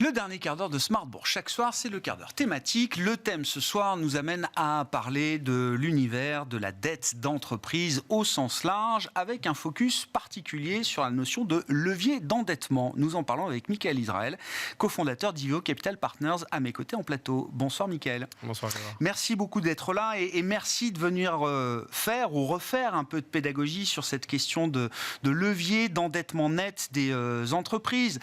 Le dernier quart d'heure de Smart Bourse. Chaque soir, c'est le quart d'heure thématique. Le thème ce soir nous amène à parler de l'univers de la dette d'entreprise au sens large, avec un focus particulier sur la notion de levier d'endettement. Nous en parlons avec Michael Israël, cofondateur d'Iveo Capital Partners, à mes côtés en plateau. Bonsoir Michael. Bonsoir Gérard. Merci beaucoup d'être là et merci de venir faire ou refaire un peu de pédagogie sur cette question de levier d'endettement net des entreprises.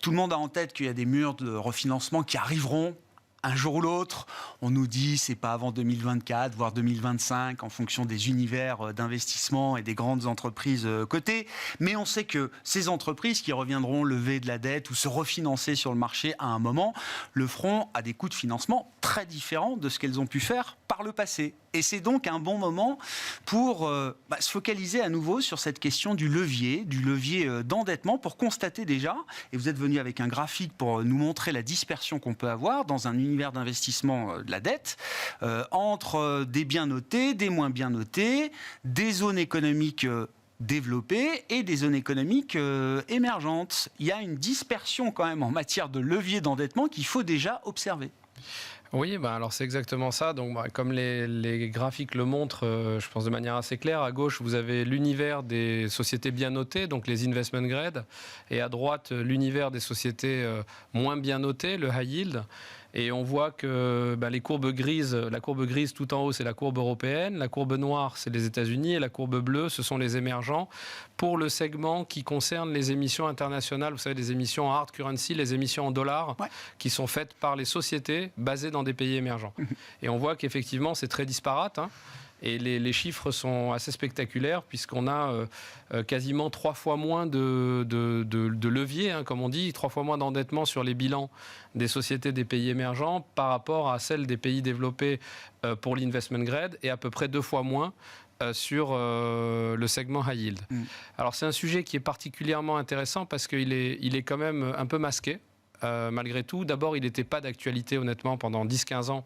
Tout le monde a en tête qu'il y a des murs de refinancement qui arriveront un jour ou l'autre. On nous dit c'est pas avant 2024, voire 2025, en fonction des univers d'investissement et des grandes entreprises cotées. Mais on sait que ces entreprises qui reviendront lever de la dette ou se refinancer sur le marché à un moment, le feront à des coûts de financement très différents de ce qu'elles ont pu faire par le passé. Et c'est donc un bon moment pour se focaliser à nouveau sur cette question du levier d'endettement, pour constater déjà, et vous êtes venu avec un graphique pour nous montrer la dispersion qu'on peut avoir dans un univers d'investissement de la dette, entre des bien notés, des moins bien notés, des zones économiques développées et des zones économiques émergentes. Il y a une dispersion quand même en matière de levier d'endettement qu'il faut déjà observer. Oui, alors c'est exactement ça. Donc, comme les graphiques le montrent, je pense de manière assez claire, à gauche, vous avez l'univers des sociétés bien notées, donc les investment grade, et à droite, l'univers des sociétés moins bien notées, le high yield. Et on voit que les courbes grises, la courbe grise tout en haut, c'est la courbe européenne, la courbe noire, c'est les États-Unis, et la courbe bleue, ce sont les émergents, pour le segment qui concerne les émissions internationales, vous savez, les émissions en hard currency, les émissions en dollars, qui sont faites par les sociétés basées dans des pays émergents. Et on voit qu'effectivement, c'est très disparate, et les chiffres sont assez spectaculaires, puisqu'on a quasiment 3 fois moins de levier, comme on dit, 3 fois moins d'endettement sur les bilans des sociétés des pays émergents par rapport à celles des pays développés pour l'investment grade, et à peu près 2 fois moins sur le segment high yield. Alors c'est un sujet qui est particulièrement intéressant parce qu'il est quand même un peu masqué. Malgré tout, d'abord, il n'était pas d'actualité, honnêtement, pendant 10-15 ans,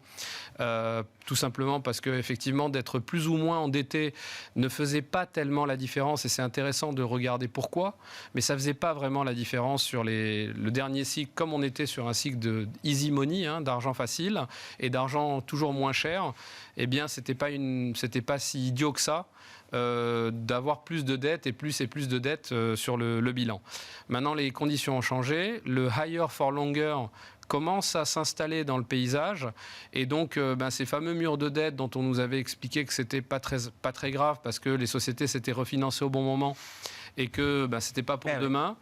tout simplement parce qu'effectivement, d'être plus ou moins endetté ne faisait pas tellement la différence, et c'est intéressant de regarder pourquoi, mais ça ne faisait pas vraiment la différence sur le dernier cycle, comme on était sur un cycle de easy money, d'argent facile, et d'argent toujours moins cher. Eh bien, c'était pas si idiot que ça d'avoir plus de dettes et plus de dettes sur le bilan. Maintenant, les conditions ont changé. Le higher for longer commence à s'installer dans le paysage, et donc ces fameux murs de dette dont on nous avait expliqué que c'était pas très grave parce que les sociétés s'étaient refinancées au bon moment et que c'était pas pour demain,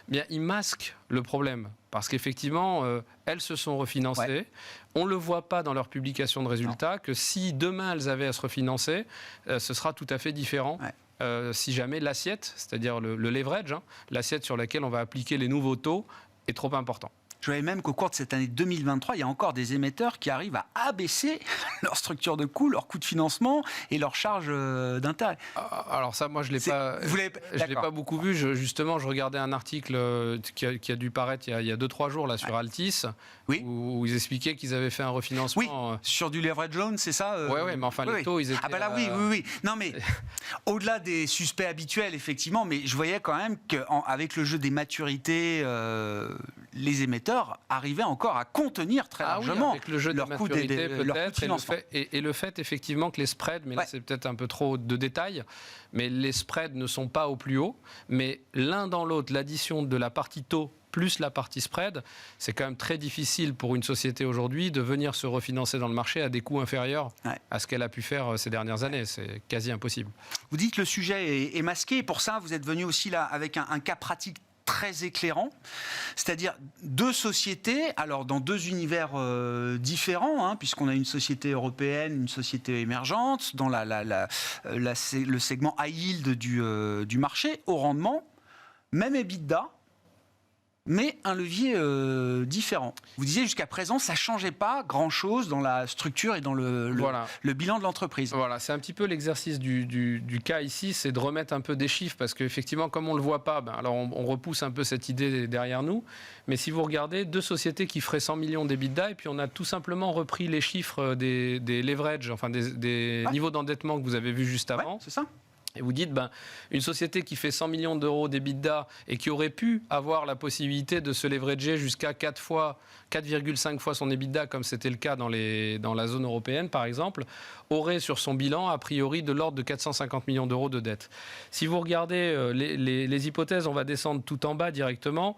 bien ils masquent le problème. Parce qu'effectivement, elles se sont refinancées. On ne le voit pas dans leur publication de résultats, que si demain elles avaient à se refinancer, ce sera tout à fait différent. Si jamais l'assiette, c'est-à-dire le leverage, l'assiette sur laquelle on va appliquer les nouveaux taux, est trop important. Je voyais même qu'au cours de cette année 2023, il y a encore des émetteurs qui arrivent à abaisser leur structure de coût, leur coût de financement et leur charge d'intérêt. Alors ça, moi, je ne l'ai pas beaucoup vu. Justement, je regardais un article qui a dû paraître il y a 2-3 jours là, sur Altis, où ils expliquaient qu'ils avaient fait un refinancement. Oui, sur du leverage loan, c'est ça Oui, mais enfin, les taux, ils étaient... Ah bah là, oui. Non, mais au-delà des suspects habituels, effectivement, mais je voyais quand même qu'avec le jeu des maturités, les émetteurs arrivaient encore à contenir très largement avec le jeu de leur coût de financement. Et le fait effectivement que les spreads, mais là c'est peut-être un peu trop de détails, mais les spreads ne sont pas au plus haut, mais l'un dans l'autre, l'addition de la partie taux plus la partie spread, c'est quand même très difficile pour une société aujourd'hui de venir se refinancer dans le marché à des coûts inférieurs à ce qu'elle a pu faire ces dernières années. C'est quasi impossible. Vous dites que le sujet est masqué, et pour ça vous êtes venu aussi là avec un cas pratique très éclairant, c'est-à-dire 2 sociétés, alors dans 2 univers différents, puisqu'on a une société européenne, une société émergente, dans le segment high yield du marché, au rendement, même EBITDA, mais un levier différent. Vous disiez jusqu'à présent, ça ne changeait pas grand-chose dans la structure et dans le bilan de l'entreprise. Voilà, c'est un petit peu l'exercice du cas ici, c'est de remettre un peu des chiffres, parce qu'effectivement, comme on ne le voit pas, alors on repousse un peu cette idée derrière nous, mais si vous regardez 2 sociétés qui feraient 100 millions d'EBITDA, et puis on a tout simplement repris les chiffres des leverages, enfin des niveaux d'endettement que vous avez vus juste avant. C'est ça. Et vous dites, une société qui fait 100 millions d'euros d'EBITDA et qui aurait pu avoir la possibilité de se leverager jusqu'à 4,5 fois son EBITDA, comme c'était le cas dans la zone européenne, par exemple, aurait sur son bilan, a priori, de l'ordre de 450 millions d'euros de dette. Si vous regardez les hypothèses, on va descendre tout en bas directement.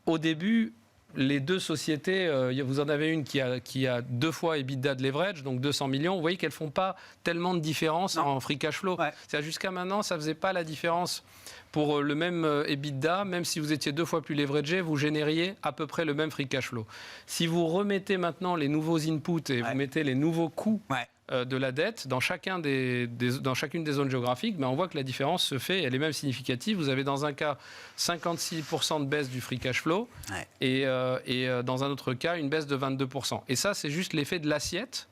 Au début, les deux sociétés, vous en avez une qui a 2 fois EBITDA de leverage, donc 200 millions. Vous voyez qu'elles ne font pas tellement de différence en free cash flow. Ouais. Jusqu'à maintenant, ça ne faisait pas la différence. Pour le même EBITDA, même si vous étiez 2 fois plus leveragé, vous génériez à peu près le même free cash flow. Si vous remettez maintenant les nouveaux inputs et vous mettez les nouveaux coûts de la dette dans chacune des zones géographiques, on voit que la différence se fait, elle est même significative. Vous avez dans un cas 56% de baisse du free cash flow et dans un autre cas une baisse de 22%. Et ça, c'est juste l'effet de l'assiette.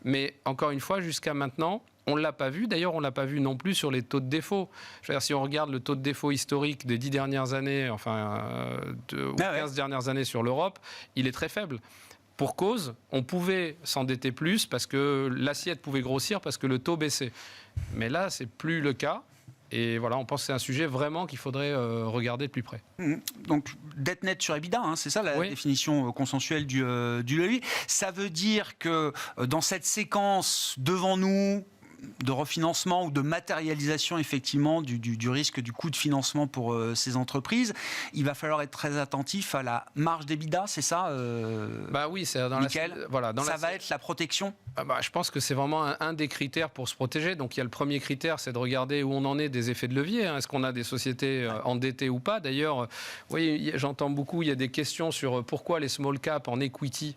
Mais encore une fois, jusqu'à maintenant, on ne l'a pas vu. D'ailleurs, on ne l'a pas vu non plus sur les taux de défaut. Je veux dire, si on regarde le taux de défaut historique des 10 dernières années, ou 15 dernières années sur l'Europe, il est très faible. Pour cause, on pouvait s'endetter plus parce que l'assiette pouvait grossir, parce que le taux baissait. Mais là, ce n'est plus le cas. Et voilà, on pense que c'est un sujet vraiment qu'il faudrait regarder de plus près. Donc, dette nette sur EBITDA, c'est ça la définition consensuelle du levier. Ça veut dire que dans cette séquence devant nous, de refinancement ou de matérialisation effectivement du risque du coût de financement pour ces entreprises, il va falloir être très attentif à la marge d'EBITDA, c'est ça oui, c'est dans Mickaël, ça va être la protection. Je pense que c'est vraiment un des critères pour se protéger. Donc il y a le premier critère, c'est de regarder où on en est des effets de levier. Est-ce qu'on a des sociétés endettées ou pas? D'ailleurs, vous voyez, j'entends beaucoup, il y a des questions sur pourquoi les small caps en equity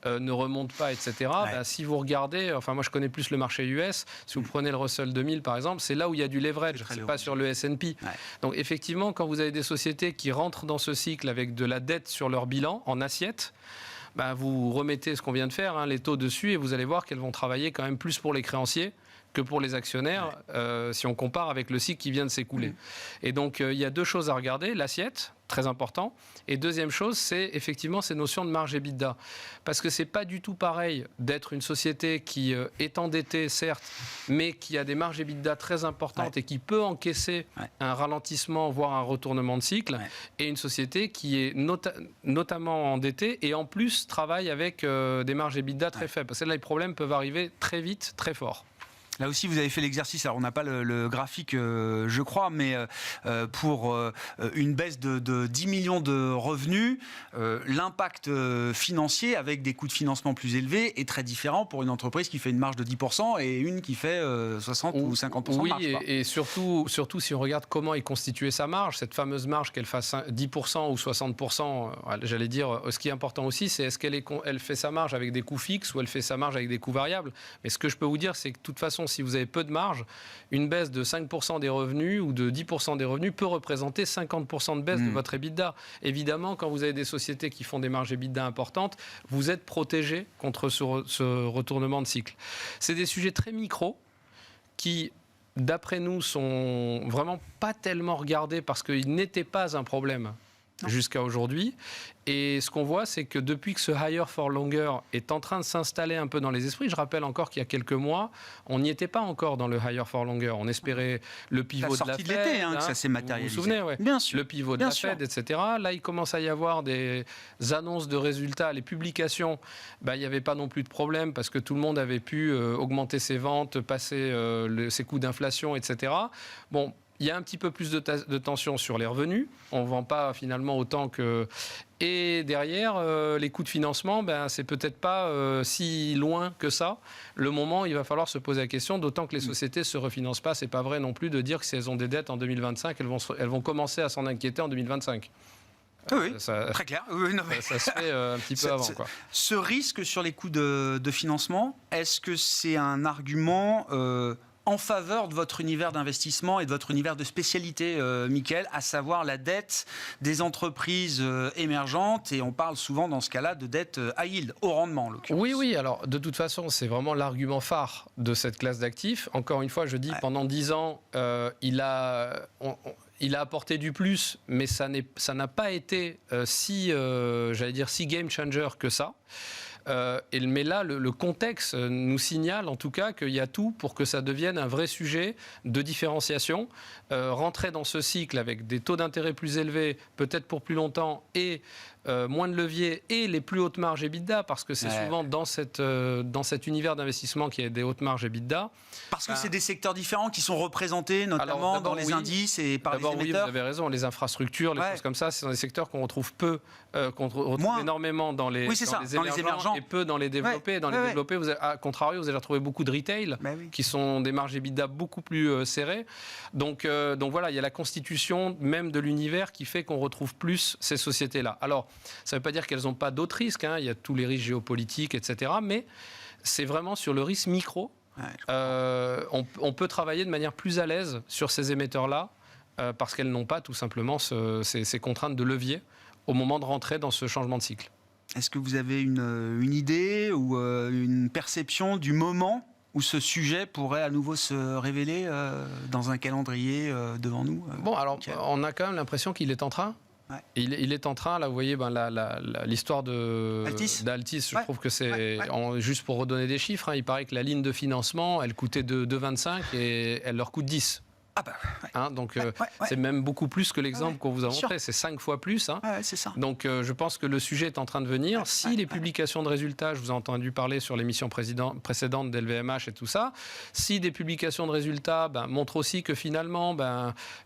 ne remontent pas, etc. Si vous regardez, moi je connais plus le marché US, si vous prenez le Russell 2000 par exemple, c'est là où il y a du leverage, c'est pas sur le S&P. Donc effectivement, quand vous avez des sociétés qui rentrent dans ce cycle avec de la dette sur leur bilan en assiette, vous remettez ce qu'on vient de faire, les taux dessus, et vous allez voir qu'elles vont travailler quand même plus pour les créanciers que pour les actionnaires, si on compare avec le cycle qui vient de s'écouler. Et donc, il y a 2 choses à regarder. L'assiette, très important. Et deuxième chose, c'est effectivement ces notions de marge EBITDA. Parce que ce n'est pas du tout pareil d'être une société qui est endettée, certes, mais qui a des marges EBITDA très importantes et qui peut encaisser un ralentissement, voire un retournement de cycle, et une société qui est notamment endettée et en plus travaille avec des marges EBITDA très faibles. Parce que là, les problèmes peuvent arriver très vite, très fort. Là aussi, vous avez fait l'exercice. Alors, on n'a pas le graphique, je crois, mais pour une baisse de 10 millions de revenus, l'impact financier avec des coûts de financement plus élevés est très différent pour une entreprise qui fait une marge de 10% et une qui fait 60 ou 50% de marge. Oui, et surtout, si on regarde comment est constituée sa marge, cette fameuse marge, qu'elle fasse 10% ou 60%, j'allais dire, ce qui est important aussi, c'est est-ce qu'elle fait sa marge avec des coûts fixes ou elle fait sa marge avec des coûts variables. Mais ce que je peux vous dire, c'est que de toute façon, si vous avez peu de marge, une baisse de 5% des revenus ou de 10% des revenus peut représenter 50% de baisse de votre EBITDA. Évidemment, quand vous avez des sociétés qui font des marges EBITDA importantes, vous êtes protégé contre ce retournement de cycle. C'est des sujets très micros qui, d'après nous, sont vraiment pas tellement regardés parce qu'ils n'étaient pas un problème jusqu'à aujourd'hui. Et ce qu'on voit, c'est que depuis que ce higher for longer est en train de s'installer un peu dans les esprits, je rappelle encore qu'il y a quelques mois, on n'y était pas encore dans le higher for longer. On espérait le pivot de la Fed. De l'été, que ça s'est matérialisé. Vous vous souvenez, Bien sûr. Le pivot de la Fed, etc. Là, il commence à y avoir des annonces de résultats. Les publications, il n'y avait pas non plus de problème parce que tout le monde avait pu augmenter ses ventes, passer ses coûts d'inflation, etc. Bon, il y a un petit peu plus de tension sur les revenus. On ne vend pas finalement autant que... Et derrière, les coûts de financement, c'est peut-être pas si loin que ça. Le moment, il va falloir se poser la question, d'autant que les sociétés ne se refinancent pas. Ce n'est pas vrai non plus de dire que si elles ont des dettes en 2025, elles vont commencer à s'en inquiéter en 2025. Oui, très clair. Ça se fait un petit peu avant. Ce risque sur les coûts de financement, est-ce que c'est un argument en faveur de votre univers d'investissement et de votre univers de spécialité, Mickaël, à savoir la dette des entreprises émergentes, et on parle souvent dans ce cas-là de dette high yield, haut rendement en l'occurrence. Oui, alors de toute façon, c'est vraiment l'argument phare de cette classe d'actifs. Encore une fois, je dis, pendant 10 ans, il a apporté du plus, mais ça n'a pas été si game changer que ça. Mais là, le contexte nous signale en tout cas qu'il y a tout pour que ça devienne un vrai sujet de différenciation. Rentrer dans ce cycle avec des taux d'intérêt plus élevés, peut-être pour plus longtemps, et moins de levier et les plus hautes marges EBITDA, parce que c'est souvent dans cet univers d'investissement qu'il y a des hautes marges EBITDA. Parce que c'est des secteurs différents qui sont représentés, notamment dans les indices et par les émetteurs. Oui, vous avez raison, les infrastructures, les choses comme ça, ce sont des secteurs qu'on retrouve peu, qu'on retrouve énormément dans les émergents et peu dans les développés. Dans les développés, à contrario, vous allez retrouver beaucoup de retail, qui sont des marges EBITDA beaucoup plus serrées. Donc voilà, il y a la constitution même de l'univers qui fait qu'on retrouve plus ces sociétés-là. Alors, ça ne veut pas dire qu'elles n'ont pas d'autres risques, il y a tous les risques géopolitiques, etc. Mais c'est vraiment sur le risque micro. On peut travailler de manière plus à l'aise sur ces émetteurs-là parce qu'elles n'ont pas tout simplement ces contraintes de levier au moment de rentrer dans ce changement de cycle. Est-ce que vous avez une idée ou une perception du moment où ce sujet pourrait à nouveau se révéler dans un calendrier devant nous alors on a quand même l'impression qu'il est en train. Il est en train, là vous voyez l'histoire d'Altis, je trouve que c'est, juste pour redonner des chiffres, il paraît que la ligne de financement, elle coûtait 2,25 et elle leur coûte 10. Donc c'est même beaucoup plus que l'exemple qu'on vous a montré, c'est 5 fois plus. C'est ça. Donc je pense que le sujet est en train de venir. Si les publications de résultats, je vous ai entendu parler sur l'émission précédente d'LVMH et tout ça, si des publications de résultats montrent aussi que finalement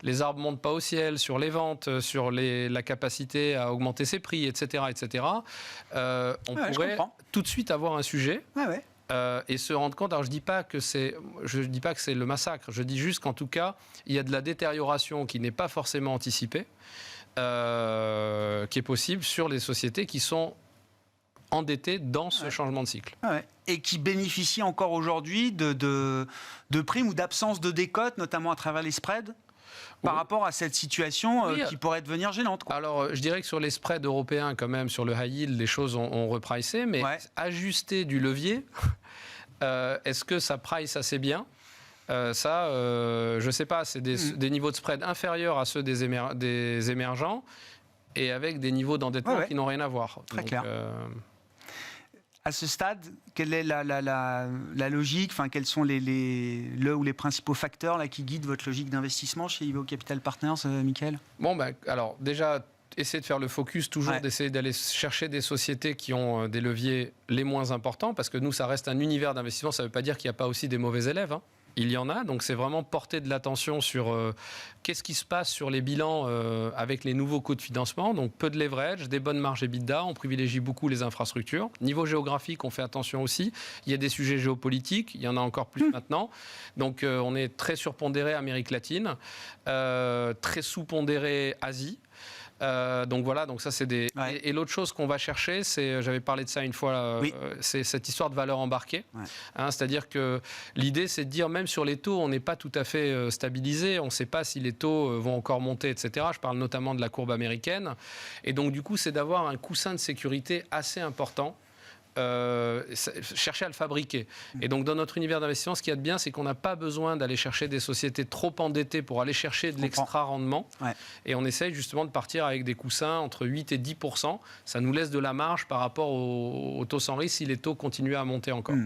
les arbres ne montent pas au ciel sur les ventes, sur la capacité à augmenter ses prix, etc., on pourrait tout de suite avoir un sujet. Et se rendre compte, alors je dis pas que c'est le massacre, je dis juste qu'en tout cas, il y a de la détérioration qui n'est pas forcément anticipée, qui est possible sur les sociétés qui sont endettées dans ce changement de cycle. Et qui bénéficient encore aujourd'hui de primes ou d'absence de décote, notamment à travers les spreads par rapport à cette situation qui pourrait devenir gênante. Alors, je dirais que sur les spreads européens, quand même, sur le high yield, les choses ont repricé, mais ajuster du levier, est-ce que ça price assez bien ? Je ne sais pas, c'est des niveaux de spread inférieurs à ceux des émergents et avec des niveaux d'endettement qui n'ont rien à voir. Très clair. À ce stade, quelle est la logique, quels sont les principaux facteurs qui guident votre logique d'investissement chez IVO Capital Partners, Mickaël ? Alors déjà, essayer de faire le focus, toujours d'essayer d'aller chercher des sociétés qui ont des leviers les moins importants, parce que nous, ça reste un univers d'investissement, ça ne veut pas dire qu'il n'y a pas aussi des mauvais élèves. Il y en a, donc c'est vraiment porter de l'attention sur qu'est-ce qui se passe sur les bilans avec les nouveaux coûts de financement. Donc peu de leverage, des bonnes marges EBITDA, on privilégie beaucoup les infrastructures. Niveau géographique, on fait attention aussi. Il y a des sujets géopolitiques, il y en a encore plus maintenant. Donc on est très surpondéré Amérique latine, très sous-pondéré Asie. Donc voilà, donc ça c'est des. Et l'autre chose qu'on va chercher, j'avais parlé de ça une fois, c'est cette histoire de valeur embarquée. C'est-à-dire que l'idée, c'est de dire même sur les taux, on n'est pas tout à fait stabilisé, on ne sait pas si les taux vont encore monter, etc. Je parle notamment de la courbe américaine. Et donc du coup, c'est d'avoir un coussin de sécurité assez important. Chercher à le fabriquer. Et donc dans notre univers d'investissement, ce qu'il y a de bien, c'est qu'on n'a pas besoin d'aller chercher des sociétés trop endettées pour aller chercher de l'extra rendement. Et on essaye justement de partir avec des coussins entre 8 et 10%. Ça nous laisse de la marge par rapport au taux sans risque si les taux continuent à monter encore.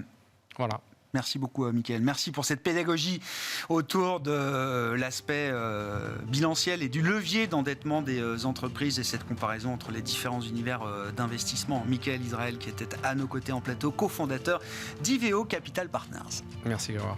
Voilà. Merci beaucoup, Mickaël. Merci pour cette pédagogie autour de l'aspect bilanciel et du levier d'endettement des entreprises et cette comparaison entre les différents univers d'investissement. Mickaël Israël, qui était à nos côtés en plateau, cofondateur d'IVO Capital Partners. Merci, Grégoire.